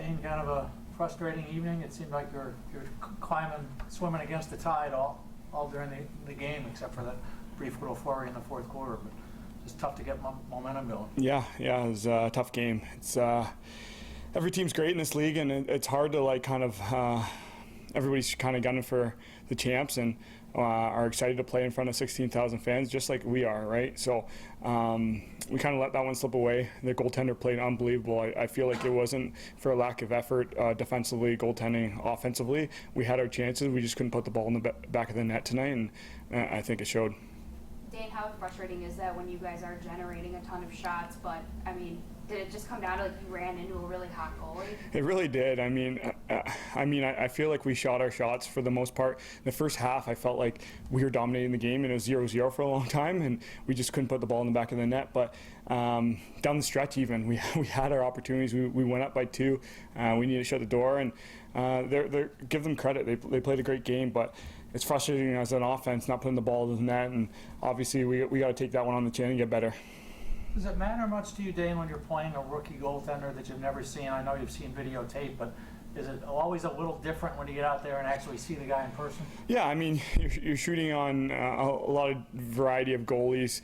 Dane, kind of a frustrating evening. It seemed like you're swimming against the tide all during the game, except for that brief little flurry in the fourth quarter. But just tough to get momentum going. Yeah, it was a tough game. It's every team's great in this league, and it's hard to everybody's kind of gunning for the champs and are excited to play in front of 16,000 fans, just like we are, right? So we kind of let that one slip away. The goaltender played unbelievable. I feel like it wasn't for a lack of effort defensively, goaltending, offensively. We had our chances. We just couldn't put the ball in the back of the net tonight, and I think it showed. Dane, how frustrating is that when you guys are generating a ton of shots, but, I mean, did it just come down to you ran into a really hot goalie? It really did. I feel like we shot our shots for the most part. In the first half, I felt like we were dominating the game, and it was 0-0 for a long time, and we just couldn't put the ball in the back of the net. But down the stretch, even we had our opportunities. We went up by 2. We needed to shut the door, and give them credit. They played a great game, but it's frustrating as an offense not putting the ball in the net, and obviously we got to take that one on the chin and get better. Does it matter much to you, Dane, when you're playing a rookie goaltender that you've never seen? I know you've seen videotape, but is it always a little different when you get out there and actually see the guy in person? Yeah, I mean, you're shooting on a lot of variety of goalies.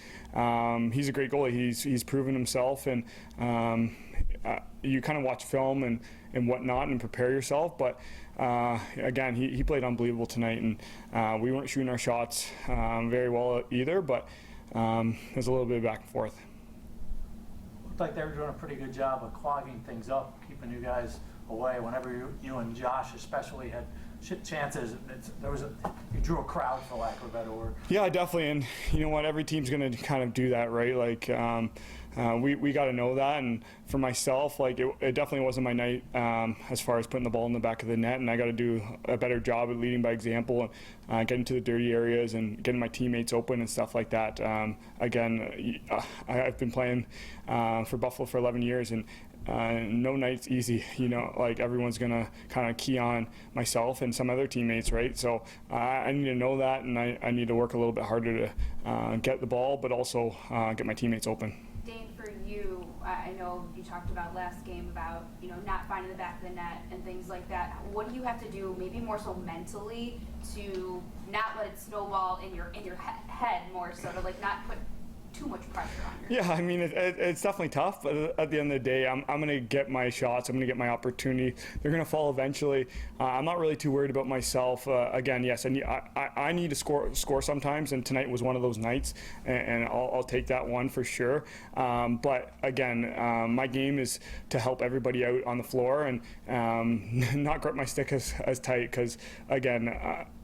He's a great goalie. He's proven himself, and you kind of watch film and whatnot and prepare yourself. But again, he played unbelievable tonight, and we weren't shooting our shots very well either, but it was a little bit back and forth. Looked like they were doing a pretty good job of clogging things up, keeping you guys away. Whenever you and Josh especially had chances, you drew a crowd, for lack of a better word. Yeah, definitely, and you know what, every team's going to kind of do that, right? Like we got to know that, and for myself, like it definitely wasn't my night as far as putting the ball in the back of the net, and I got to do a better job at leading by example, getting to the dirty areas and getting my teammates open and stuff like that. Again, I've been playing for Buffalo for 11 years, and no night's easy, you know, like everyone's gonna kind of key on myself and some other teammates, right? So I need to know that, and I need to work a little bit harder to get the ball, but also get my teammates open. Dane, for you, I know you talked about last game about, you know, not finding the back of the net and things like that. What do you have to do, maybe more so mentally, to not let it snowball in your head more so, to like not put too much pressure on you? Yeah, I mean, it's definitely tough, but at the end of the day, I'm going to get my shots. I'm going to get my opportunity. They're going to fall eventually. I'm not really too worried about myself. Again, yes, I need to score sometimes, and tonight was one of those nights, and I'll take that one for sure. But again, my game is to help everybody out on the floor and not grip my stick as tight, because again,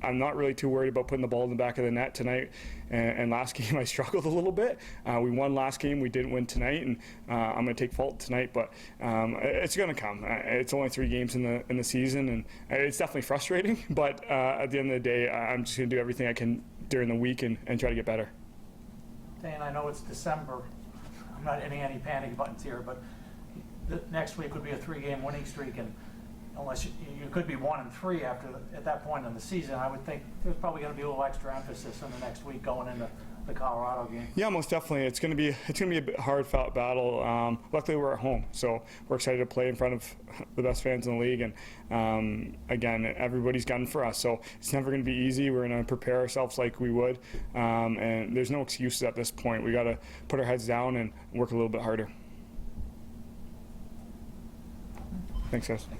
I'm not really too worried about putting the ball in the back of the net tonight. And last game I struggled a little bit. We won last game, we didn't win tonight, and I'm going to take fault tonight, but it's going to come. It's only 3 games in the season, and it's definitely frustrating, but at the end of the day, I'm just going to do everything I can during the week and try to get better. Dan, I know it's December. I'm not hitting any panic buttons here, but next week would be a 3-game winning streak, and unless you could be 1-3 at that point in the season, I would think there's probably going to be a little extra emphasis in the next week going into the Colorado game. Yeah, most definitely. It's going to be a bit hard-fought battle. Luckily, we're at home, so we're excited to play in front of the best fans in the league. And again, everybody's gunning for us, so it's never going to be easy. We're going to prepare ourselves like we would, and there's no excuses at this point. We got to put our heads down and work a little bit harder. Thanks, guys. Thanks.